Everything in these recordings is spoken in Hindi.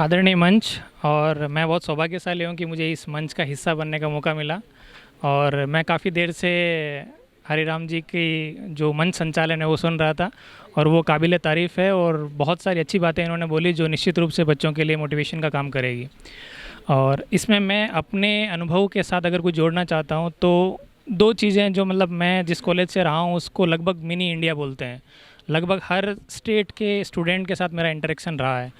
आदरणीय मंच। और मैं बहुत सौभाग्यशाली हूँ कि मुझे इस मंच का हिस्सा बनने का मौका मिला। और मैं काफ़ी देर से हरिराम जी की जो मंच संचालन है वो सुन रहा था, और वो काबिल तारीफ़ है और बहुत सारी अच्छी बातें इन्होंने बोली जो निश्चित रूप से बच्चों के लिए मोटिवेशन का काम करेगी। और इसमें मैं अपने अनुभव के साथ अगर कुछ जोड़ना चाहता हूँ तो दो चीज़ें जो मतलब मैं जिस कॉलेज से रहा हूँ उसको लगभग मिनी इंडिया बोलते हैं। लगभग हर स्टेट के स्टूडेंट के साथ मेरा इंटरेक्शन रहा है,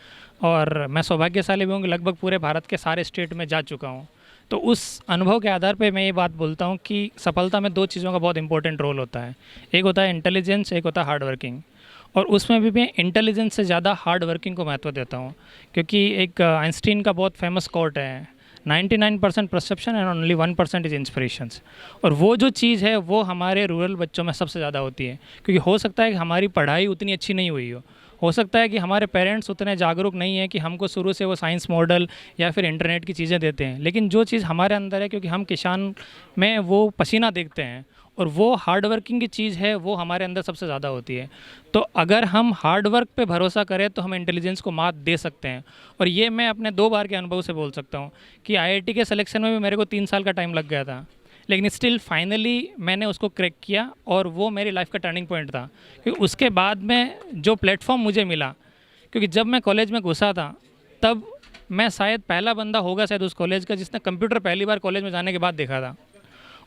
और मैं सौभाग्यशाली भी हूँ कि लगभग पूरे भारत के सारे स्टेट में जा चुका हूँ। तो उस अनुभव के आधार पे मैं ये बात बोलता हूँ कि सफलता में दो चीज़ों का बहुत इंपॉर्टेंट रोल होता है। एक होता है इंटेलिजेंस, एक होता है हार्ड वर्किंग। और उसमें भी मैं इंटेलिजेंस से ज़्यादा हार्ड वर्किंग को महत्व देता हूँ, क्योंकि एक आइंस्टीन का बहुत फेमस कोट है, 99% perception and only 1% is inspirations. और वो जो चीज़ है वो हमारे रूरल बच्चों में सबसे ज़्यादा होती है, क्योंकि हो सकता है कि हमारी पढ़ाई उतनी अच्छी नहीं हुई हो सकता है कि हमारे पेरेंट्स उतने जागरूक नहीं है कि हमको शुरू से वो साइंस मॉडल या फिर इंटरनेट की चीज़ें देते हैं, लेकिन जो चीज़ हमारे अंदर है, क्योंकि हम किसान में वो पसीना देखते हैं और वो हार्ड वर्किंग की चीज़ है, वो हमारे अंदर सबसे ज़्यादा होती है। तो अगर हम हार्ड वर्क पे भरोसा करें तो हम इंटेलिजेंस को मात दे सकते हैं। और ये मैं अपने 2 बार के अनुभव से बोल सकता हूँ कि आईआईटी के सिलेक्शन में भी मेरे को 3 साल का टाइम लग गया था, लेकिन स्टिल फाइनली मैंने उसको क्रैक किया, और वो मेरी लाइफ का टर्निंग पॉइंट था। क्योंकि उसके बाद में जो प्लेटफॉर्म मुझे मिला, क्योंकि जब मैं कॉलेज में घुसा था तब मैं शायद पहला बंदा होगा शायद उस कॉलेज का जिसने कंप्यूटर पहली बार कॉलेज में जाने के बाद देखा था।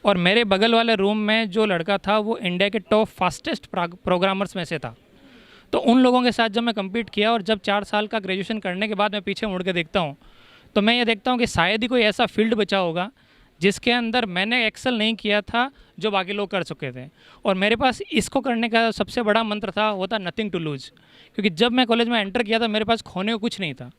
और मेरे बगल वाले रूम में जो लड़का था वो इंडिया के टॉप फास्टेस्ट प्रोग्रामर्स में से था। तो उन लोगों के साथ जब मैं कम्पीट किया, और जब 4 साल का ग्रेजुएशन करने के बाद मैं पीछे मुड़ के देखता हूँ, तो मैं ये देखता हूँ कि शायद ही कोई ऐसा फील्ड बचा होगा जिसके अंदर मैंने एक्सेल नहीं किया था जो बाकी लोग कर चुके थे। और मेरे पास इसको करने का सबसे बड़ा मंत्र था, वो था नथिंग टू लूज। क्योंकि जब मैं कॉलेज में एंटर किया था मेरे पास खोने को कुछ नहीं था,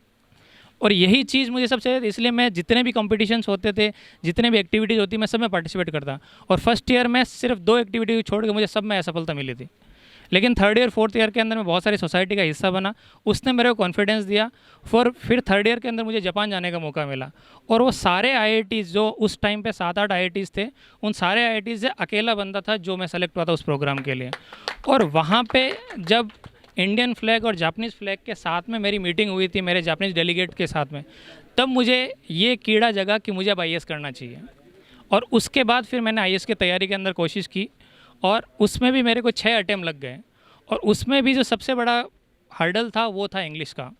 और यही चीज़ मुझे सबसे, इसलिए मैं जितने भी कॉम्पिटिशन्स होते थे, जितने भी एक्टिविटीज़ होती, मैं सब में पार्टिसिपेट करता। और फर्स्ट ईयर में सिर्फ 2 एक्टिविटी छोड़ के मुझे सब में असफलता मिली थी, लेकिन थर्ड ईयर फोर्थ ईयर के अंदर मैं बहुत सारी सोसाइटी का हिस्सा बना, उसने मेरे को कॉन्फिडेंस दिया। फिर थर्ड ईयर के अंदर मुझे जापान जाने का मौका मिला, और वो सारे आईआईटीज़ जो उस टाइम पे 7-8 आईआईटीज़ थे, उन सारे आईआईटीज़ से अकेला बंदा था जो मैं सेलेक्ट हुआ था उस प्रोग्राम के लिए। और वहाँ पे जब इंडियन फ्लैग और जापानीज़ फ्लैग के साथ में मेरी मीटिंग हुई थी मेरे जापानीज़ डेलीगेट के साथ में, तब मुझे ये कीड़ा जगा कि मुझे अब आईएएस करना चाहिए। और उसके बाद फिर मैंने आईएएस की तैयारी के अंदर कोशिश की, और उसमें भी मेरे को 6 अटैम्प्ट लग गए। और उसमें भी जो सबसे बड़ा हर्डल था वो था इंग्लिश का,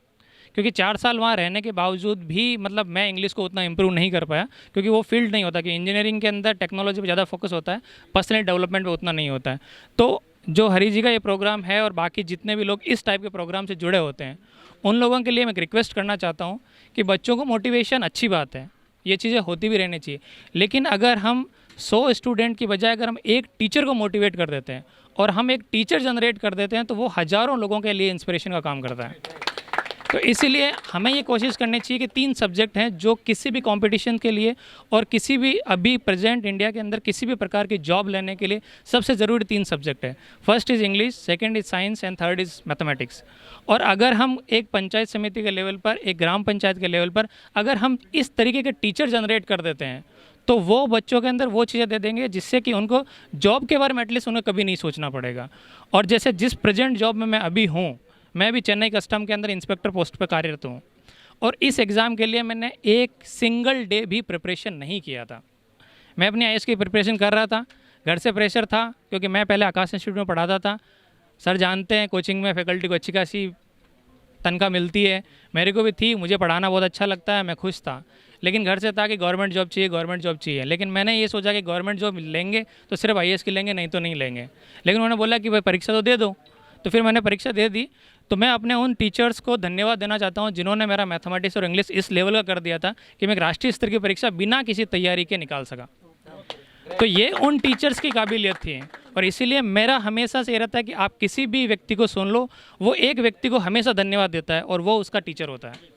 क्योंकि 4 साल वहाँ रहने के बावजूद भी मतलब मैं इंग्लिश को उतना इम्प्रूव नहीं कर पाया, क्योंकि वो फील्ड नहीं होता कि इंजीनियरिंग के अंदर टेक्नोलॉजी पे ज़्यादा फोकस होता है, पर्सनल डेवलपमेंट पे उतना नहीं होता है। तो जो हरी जी का ये प्रोग्राम है और बाकी जितने भी लोग इस टाइप के प्रोग्राम से जुड़े होते हैं, उन लोगों के लिए मैं एक रिक्वेस्ट करना चाहता हूँ कि बच्चों को मोटिवेशन अच्छी बात है, ये चीज़ें होती भी रहनी चाहिए, लेकिन अगर हम 100 स्टूडेंट की बजाय अगर हम एक टीचर को मोटिवेट कर देते हैं और हम एक टीचर जनरेट कर देते हैं, तो वो हज़ारों लोगों के लिए इंस्पिरेशन का काम करता है। तो इसीलिए हमें ये कोशिश करनी चाहिए कि 3 सब्जेक्ट हैं जो किसी भी कंपटीशन के लिए और किसी भी अभी प्रेजेंट इंडिया के अंदर किसी भी प्रकार की जॉब लेने के लिए सबसे ज़रूरी 3 सब्जेक्ट है। First is English, second is science and third is mathematics. और अगर हम एक पंचायत समिति के लेवल पर, एक ग्राम पंचायत के लेवल पर अगर हम इस तरीके के टीचर जनरेट कर देते हैं, तो वो बच्चों के अंदर वो चीज़ें दे देंगे जिससे कि उनको जॉब के बारे में एटलीस्ट उन्हें कभी नहीं सोचना पड़ेगा। और जैसे जिस प्रेजेंट जॉब में मैं अभी हूँ, मैं भी चेन्नई कस्टम के अंदर इंस्पेक्टर पोस्ट पर कार्यरत हूँ, और इस एग्ज़ाम के लिए मैंने एक सिंगल डे भी प्रिपरेशन नहीं किया था। मैं अपनी आईएएस की प्रिपरेशन कर रहा था, घर से प्रेशर था क्योंकि मैं पहले आकाश इंस्टीट्यूट में पढ़ाता था। सर जानते हैं कोचिंग में फैकल्टी को अच्छी खासी तनख्वाह मिलती है, मेरे को भी थी, मुझे पढ़ाना बहुत अच्छा लगता है, मैं खुश था। लेकिन घर से था कि गवर्नमेंट जॉब चाहिए, गवर्नमेंट जॉब चाहिए। लेकिन मैंने ये सोचा कि गवर्नमेंट जॉब लेंगे तो सिर्फ आईएएस की लेंगे, नहीं तो नहीं लेंगे। लेकिन उन्होंने बोला कि भाई परीक्षा तो दे दो, तो फिर मैंने परीक्षा दे दी। तो मैं अपने उन टीचर्स को धन्यवाद देना चाहता हूँ जिन्होंने मेरा मैथमेटिक्स और इंग्लिश इस लेवल का कर दिया था कि मैं एक राष्ट्रीय स्तर की परीक्षा बिना किसी तैयारी के निकाल सका। तो ये उन टीचर्स की काबिलियत थी, और इसीलिए मेरा हमेशा से ये रहता है कि आप किसी भी व्यक्ति को सुन लो, वो एक व्यक्ति को हमेशा धन्यवाद देता है और वो उसका टीचर होता है।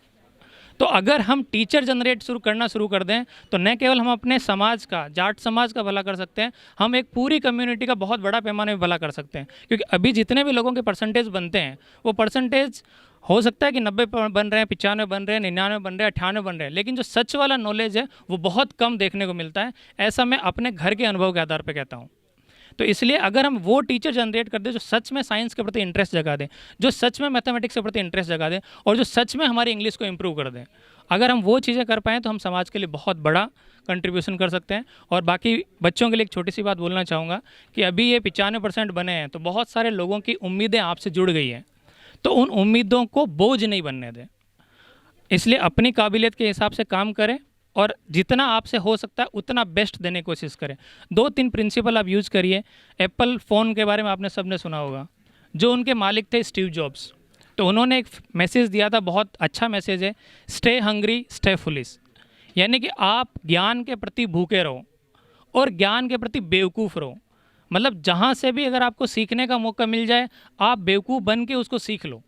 तो अगर हम टीचर जनरेट करना शुरू कर दें, तो न केवल हम अपने समाज का, जाट समाज का भला कर सकते हैं, हम एक पूरी कम्युनिटी का बहुत बड़ा पैमाने में भला कर सकते हैं। क्योंकि अभी जितने भी लोगों के परसेंटेज बनते हैं, वो परसेंटेज हो सकता है कि 90 बन रहे हैं, 95 बन रहे हैं, 99 बन रहे हैं, 98 बन रहे हैं, लेकिन जो सच वाला नॉलेज है वो बहुत कम देखने को मिलता है। ऐसा मैं अपने घर के अनुभव के आधार पर कहता हूँ। तो इसलिए अगर हम वो टीचर जनरेट कर दें जो सच में साइंस के प्रति इंटरेस्ट जगा दें, जो सच में मैथमेटिक्स के प्रति इंटरेस्ट जगा दें, और जो सच में हमारी इंग्लिश को इम्प्रूव कर दें, अगर हम वो चीज़ें कर पाएँ तो हम समाज के लिए बहुत बड़ा कंट्रीब्यूशन कर सकते हैं। और बाकी बच्चों के लिए एक छोटी सी बात बोलना चाहूँगा कि अभी ये 95% बने हैं, तो बहुत सारे लोगों की उम्मीदें आपसे जुड़ गई हैं, तो उन उम्मीदों को बोझ नहीं बनने दें। इसलिए अपनी काबिलियत के हिसाब से काम करें और जितना आपसे हो सकता है उतना बेस्ट देने की कोशिश करें। 2-3 प्रिंसिपल आप यूज़ करिए। एप्पल फ़ोन के बारे में आपने सबने सुना होगा, जो उनके मालिक थे स्टीव जॉब्स, तो उन्होंने एक मैसेज दिया था, बहुत अच्छा मैसेज है, स्टे हंग्री स्टे फुलिश। यानी कि आप ज्ञान के प्रति भूखे रहो और ज्ञान के प्रति बेवकूफ़ रहो। मतलब जहाँ से भी अगर आपको सीखने का मौका मिल जाए, आप बेवकूफ़ बन के उसको सीख लो,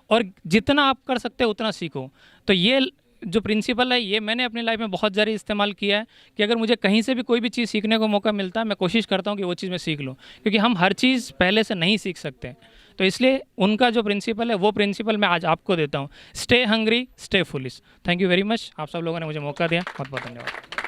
और जितना आप कर सकते हो उतना सीखो। तो ये जो प्रिंसिपल है, ये मैंने अपनी लाइफ में बहुत ज़्यादा इस्तेमाल किया है कि अगर मुझे कहीं से भी कोई भी चीज़ सीखने को मौका मिलता है, मैं कोशिश करता हूँ कि वो चीज़ मैं सीख लूँ, क्योंकि हम हर चीज़ पहले से नहीं सीख सकते। तो इसलिए उनका जो प्रिंसिपल है, वो प्रिंसिपल मैं आज आपको देता हूँ, stay hungry stay foolish. Thank you very much, आप सब लोगों ने मुझे मौका दिया, बहुत बहुत धन्यवाद।